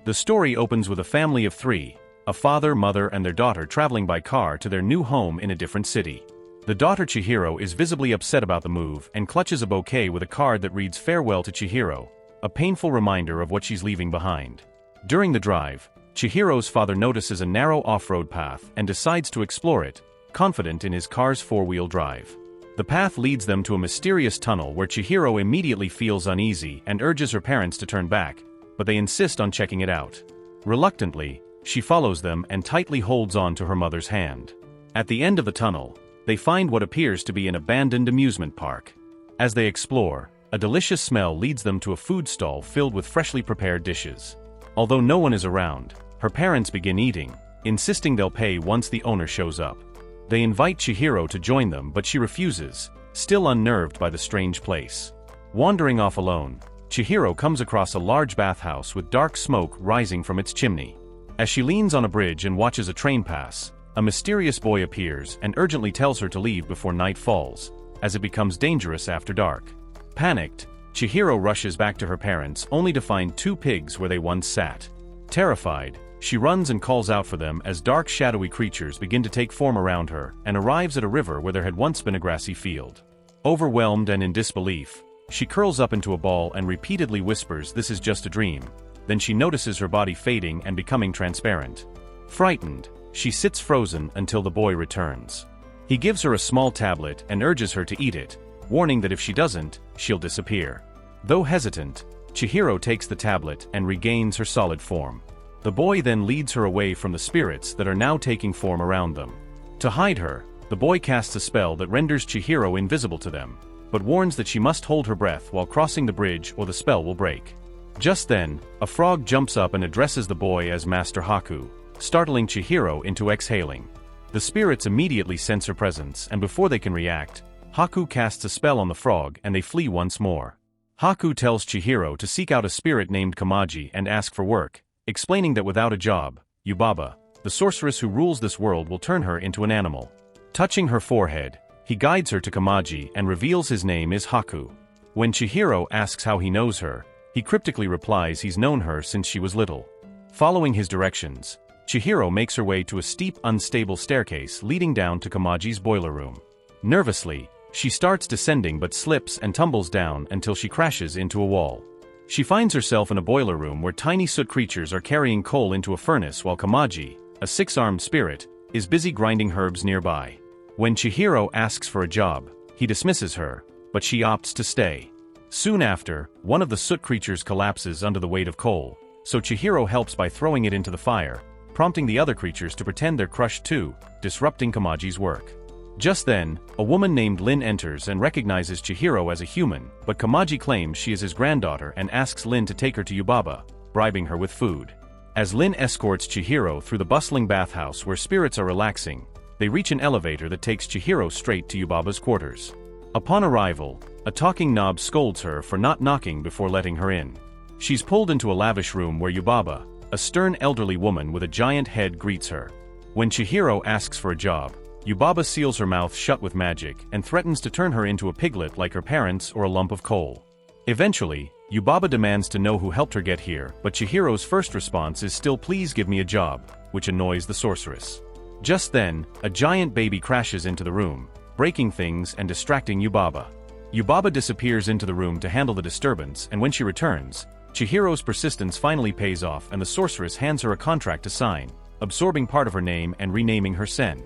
The story opens with a family of three, a father, mother, and their daughter traveling by car to their new home in a different city. The daughter Chihiro is visibly upset about the move and clutches a bouquet with a card that reads "Farewell to Chihiro," a painful reminder of what she's leaving behind. During the drive, Chihiro's father notices a narrow off-road path and decides to explore it, confident in his car's four-wheel drive. The path leads them to a mysterious tunnel where Chihiro immediately feels uneasy and urges her parents to turn back, but they insist on checking it out. Reluctantly, she follows them and tightly holds on to her mother's hand. At the end of the tunnel, they find what appears to be an abandoned amusement park. As they explore, a delicious smell leads them to a food stall filled with freshly prepared dishes. Although no one is around, her parents begin eating, insisting they'll pay once the owner shows up. They invite Chihiro to join them, but she refuses, still unnerved by the strange place. Wandering off alone, Chihiro comes across a large bathhouse with dark smoke rising from its chimney. As she leans on a bridge and watches a train pass, a mysterious boy appears and urgently tells her to leave before night falls, as it becomes dangerous after dark. Panicked, Chihiro rushes back to her parents only to find two pigs where they once sat. Terrified, she runs and calls out for them as dark shadowy creatures begin to take form around her and arrives at a river where there had once been a grassy field. Overwhelmed and in disbelief, she curls up into a ball and repeatedly whispers this is just a dream. Then she notices her body fading and becoming transparent. Frightened, she sits frozen until the boy returns. He gives her a small tablet and urges her to eat it, warning that if she doesn't, she'll disappear. Though hesitant, Chihiro takes the tablet and regains her solid form. The boy then leads her away from the spirits that are now taking form around them. To hide her, the boy casts a spell that renders Chihiro invisible to them, but warns that she must hold her breath while crossing the bridge or the spell will break. Just then, a frog jumps up and addresses the boy as Master Haku, startling Chihiro into exhaling. The spirits immediately sense her presence, and before they can react, Haku casts a spell on the frog and they flee once more. Haku tells Chihiro to seek out a spirit named Kamaji and ask for work, explaining that without a job, Yubaba, the sorceress who rules this world, will turn her into an animal. Touching her forehead, he guides her to Kamaji and reveals his name is Haku. When Chihiro asks how he knows her, he cryptically replies he's known her since she was little. Following his directions, Chihiro makes her way to a steep, unstable staircase leading down to Kamaji's boiler room. Nervously, she starts descending but slips and tumbles down until she crashes into a wall. She finds herself in a boiler room where tiny soot creatures are carrying coal into a furnace while Kamaji, a six-armed spirit, is busy grinding herbs nearby. When Chihiro asks for a job, he dismisses her, but she opts to stay. Soon after, one of the soot creatures collapses under the weight of coal, so Chihiro helps by throwing it into the fire, prompting the other creatures to pretend they're crushed too, disrupting Kamaji's work. Just then, a woman named Lin enters and recognizes Chihiro as a human, but Kamaji claims she is his granddaughter and asks Lin to take her to Yubaba, bribing her with food. As Lin escorts Chihiro through the bustling bathhouse where spirits are relaxing, they reach an elevator that takes Chihiro straight to Yubaba's quarters. Upon arrival, a talking knob scolds her for not knocking before letting her in. She's pulled into a lavish room where Yubaba, a stern elderly woman with a giant head, greets her. When Chihiro asks for a job, Yubaba seals her mouth shut with magic and threatens to turn her into a piglet like her parents or a lump of coal. Eventually, Yubaba demands to know who helped her get here, but Chihiro's first response is still "please give me a job," which annoys the sorceress. Just then, a giant baby crashes into the room, breaking things and distracting Yubaba. Yubaba disappears into the room to handle the disturbance, and when she returns, Chihiro's persistence finally pays off and the sorceress hands her a contract to sign, absorbing part of her name and renaming her Sen.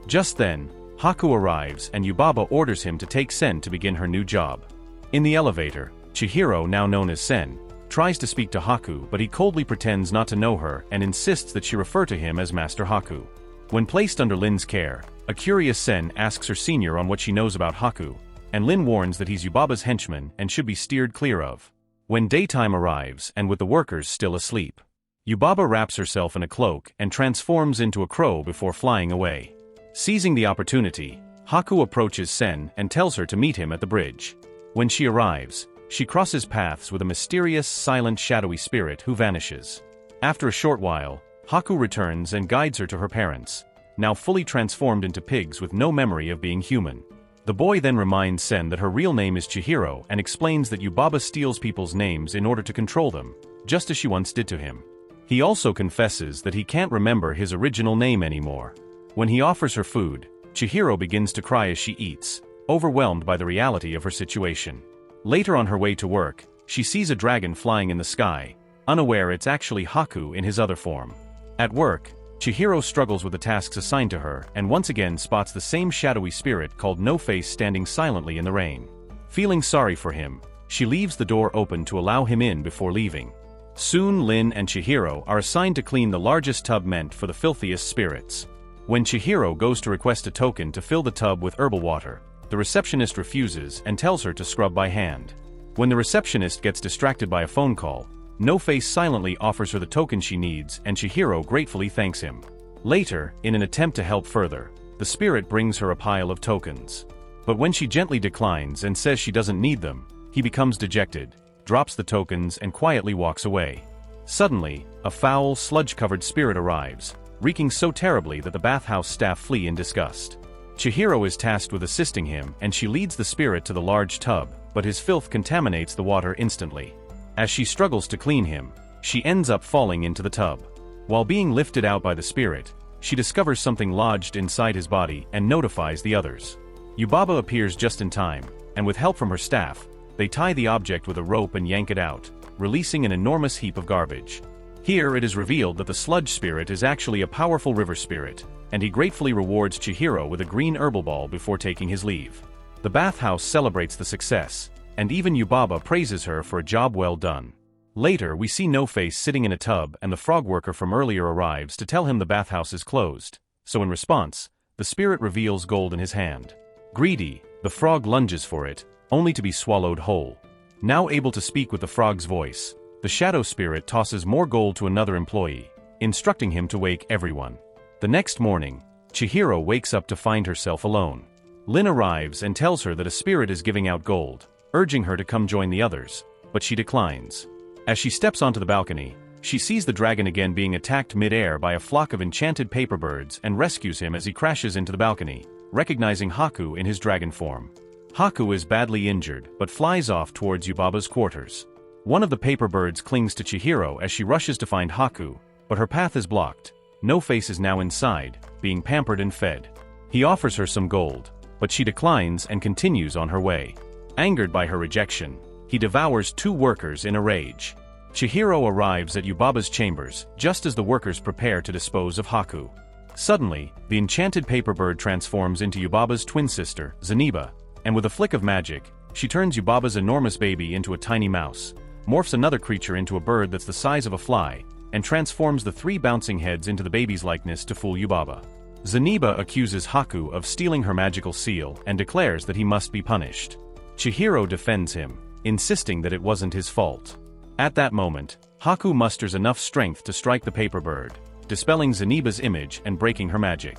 Just then, Haku arrives and Yubaba orders him to take Sen to begin her new job. In the elevator, Chihiro, now known as Sen, tries to speak to Haku, but he coldly pretends not to know her and insists that she refer to him as Master Haku. When placed under Lin's care, a curious Sen asks her senior on what she knows about Haku, and Lin warns that he's Yubaba's henchman and should be steered clear of. When daytime arrives and with the workers still asleep, Yubaba wraps herself in a cloak and transforms into a crow before flying away. Seizing the opportunity, Haku approaches Sen and tells her to meet him at the bridge. When she arrives, she crosses paths with a mysterious, silent, shadowy spirit who vanishes. After a short while, Haku returns and guides her to her parents, now fully transformed into pigs with no memory of being human. The boy then reminds Sen that her real name is Chihiro and explains that Yubaba steals people's names in order to control them, just as she once did to him. He also confesses that he can't remember his original name anymore. When he offers her food, Chihiro begins to cry as she eats, overwhelmed by the reality of her situation. Later on her way to work, she sees a dragon flying in the sky, unaware it's actually Haku in his other form. At work, Chihiro struggles with the tasks assigned to her and once again spots the same shadowy spirit called No-Face standing silently in the rain. Feeling sorry for him, she leaves the door open to allow him in before leaving. Soon Lin and Chihiro are assigned to clean the largest tub meant for the filthiest spirits. When Chihiro goes to request a token to fill the tub with herbal water, the receptionist refuses and tells her to scrub by hand. When the receptionist gets distracted by a phone call, No-Face silently offers her the token she needs and Chihiro gratefully thanks him. Later, in an attempt to help further, the spirit brings her a pile of tokens. But when she gently declines and says she doesn't need them, he becomes dejected, drops the tokens and quietly walks away. Suddenly, a foul, sludge-covered spirit arrives, reeking so terribly that the bathhouse staff flee in disgust. Chihiro is tasked with assisting him and she leads the spirit to the large tub, but his filth contaminates the water instantly. As she struggles to clean him, she ends up falling into the tub. While being lifted out by the spirit, she discovers something lodged inside his body and notifies the others. Yubaba appears just in time, and with help from her staff, they tie the object with a rope and yank it out, releasing an enormous heap of garbage. Here it is revealed that the sludge spirit is actually a powerful river spirit, and he gratefully rewards Chihiro with a green herbal ball before taking his leave. The bathhouse celebrates the success, and even Yubaba praises her for a job well done. Later we see No-Face sitting in a tub and the frog worker from earlier arrives to tell him the bathhouse is closed, so in response, the spirit reveals gold in his hand. Greedy, the frog lunges for it, only to be swallowed whole. Now able to speak with the frog's voice, the shadow spirit tosses more gold to another employee, instructing him to wake everyone. The next morning, Chihiro wakes up to find herself alone. Lin arrives and tells her that a spirit is giving out gold, urging her to come join the others, but she declines. As she steps onto the balcony, she sees the dragon again being attacked mid-air by a flock of enchanted paper birds and rescues him as he crashes into the balcony, recognizing Haku in his dragon form. Haku is badly injured but flies off towards Yubaba's quarters. One of the paper birds clings to Chihiro as she rushes to find Haku, but her path is blocked. No-Face is now inside, being pampered and fed. He offers her some gold, but she declines and continues on her way. Angered by her rejection, he devours two workers in a rage. Chihiro arrives at Yubaba's chambers just as the workers prepare to dispose of Haku. Suddenly, the enchanted paper bird transforms into Yubaba's twin sister, Zeniba, and with a flick of magic, she turns Yubaba's enormous baby into a tiny mouse, morphs another creature into a bird that's the size of a fly, and transforms the three bouncing heads into the baby's likeness to fool Yubaba. Zeniba accuses Haku of stealing her magical seal and declares that he must be punished. Chihiro defends him, insisting that it wasn't his fault. At that moment, Haku musters enough strength to strike the paper bird, dispelling Zeniba's image and breaking her magic.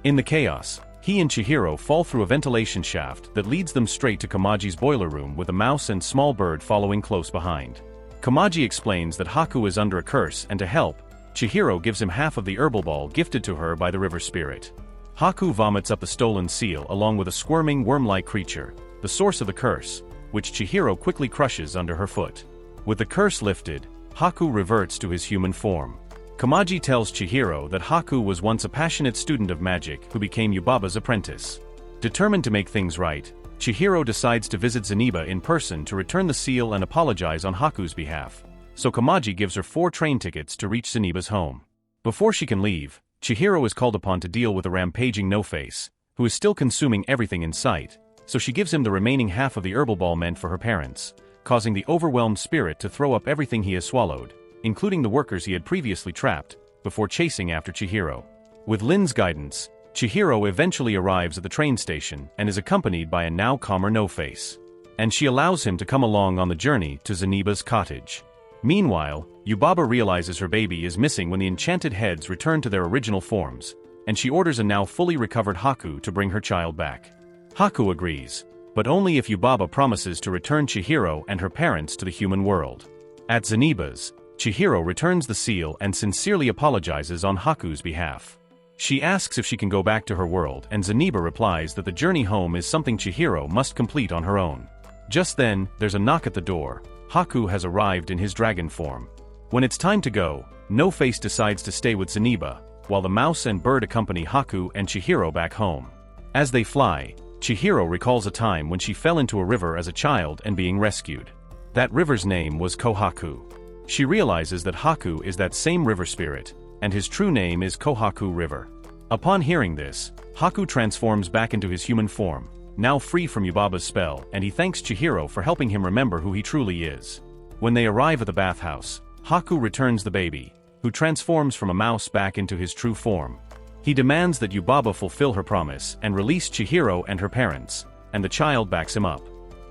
In the chaos, he and Chihiro fall through a ventilation shaft that leads them straight to Kamaji's boiler room with a mouse and small bird following close behind. Kamaji explains that Haku is under a curse and to help, Chihiro gives him half of the herbal ball gifted to her by the river spirit. Haku vomits up the stolen seal along with a squirming worm-like creature, the source of the curse, which Chihiro quickly crushes under her foot. With the curse lifted, Haku reverts to his human form. Kamaji tells Chihiro that Haku was once a passionate student of magic who became Yubaba's apprentice. Determined to make things right, Chihiro decides to visit Zeniba in person to return the seal and apologize on Haku's behalf, so Kamaji gives her 4 train tickets to reach Zeniba's home. Before she can leave, Chihiro is called upon to deal with a rampaging No-Face, who is still consuming everything in sight, so she gives him the remaining half of the herbal ball meant for her parents, causing the overwhelmed spirit to throw up everything he has swallowed, including the workers he had previously trapped, before chasing after Chihiro. With Lin's guidance, Chihiro eventually arrives at the train station and is accompanied by a now calmer No-Face. And she allows him to come along on the journey to Zeniba's cottage. Meanwhile, Yubaba realizes her baby is missing when the enchanted heads return to their original forms, and she orders a now fully recovered Haku to bring her child back. Haku agrees, but only if Yubaba promises to return Chihiro and her parents to the human world. At Zeniba's, Chihiro returns the seal and sincerely apologizes on Haku's behalf. She asks if she can go back to her world and Zeniba replies that the journey home is something Chihiro must complete on her own. Just then, there's a knock at the door. Haku has arrived in his dragon form. When it's time to go, No-Face decides to stay with Zeniba, while the mouse and bird accompany Haku and Chihiro back home. As they fly, Chihiro recalls a time when she fell into a river as a child and being rescued. That river's name was Kohaku. She realizes that Haku is that same river spirit, and his true name is Kohaku River. Upon hearing this, Haku transforms back into his human form, now free from Yubaba's spell, and he thanks Chihiro for helping him remember who he truly is. When they arrive at the bathhouse, Haku returns the baby, who transforms from a mouse back into his true form. He demands that Yubaba fulfill her promise and release Chihiro and her parents, and the child backs him up.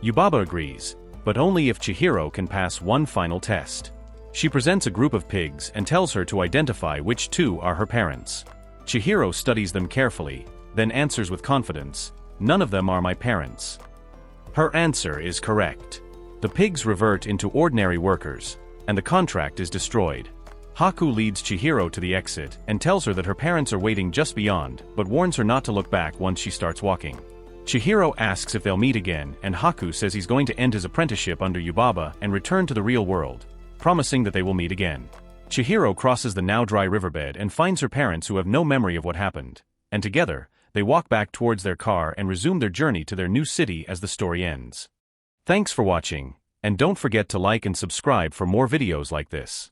Yubaba agrees, but only if Chihiro can pass one final test. She presents a group of pigs and tells her to identify which two are her parents. Chihiro studies them carefully, then answers with confidence, "None of them are my parents." Her answer is correct. The pigs revert into ordinary workers, and the contract is destroyed. Haku leads Chihiro to the exit and tells her that her parents are waiting just beyond, but warns her not to look back once she starts walking. Chihiro asks if they'll meet again, and Haku says he's going to end his apprenticeship under Yubaba and return to the real world, promising that they will meet again. Chihiro crosses the now dry riverbed and finds her parents who have no memory of what happened, and together, they walk back towards their car and resume their journey to their new city as the story ends. Thanks for watching, and don't forget to like and subscribe for more videos like this.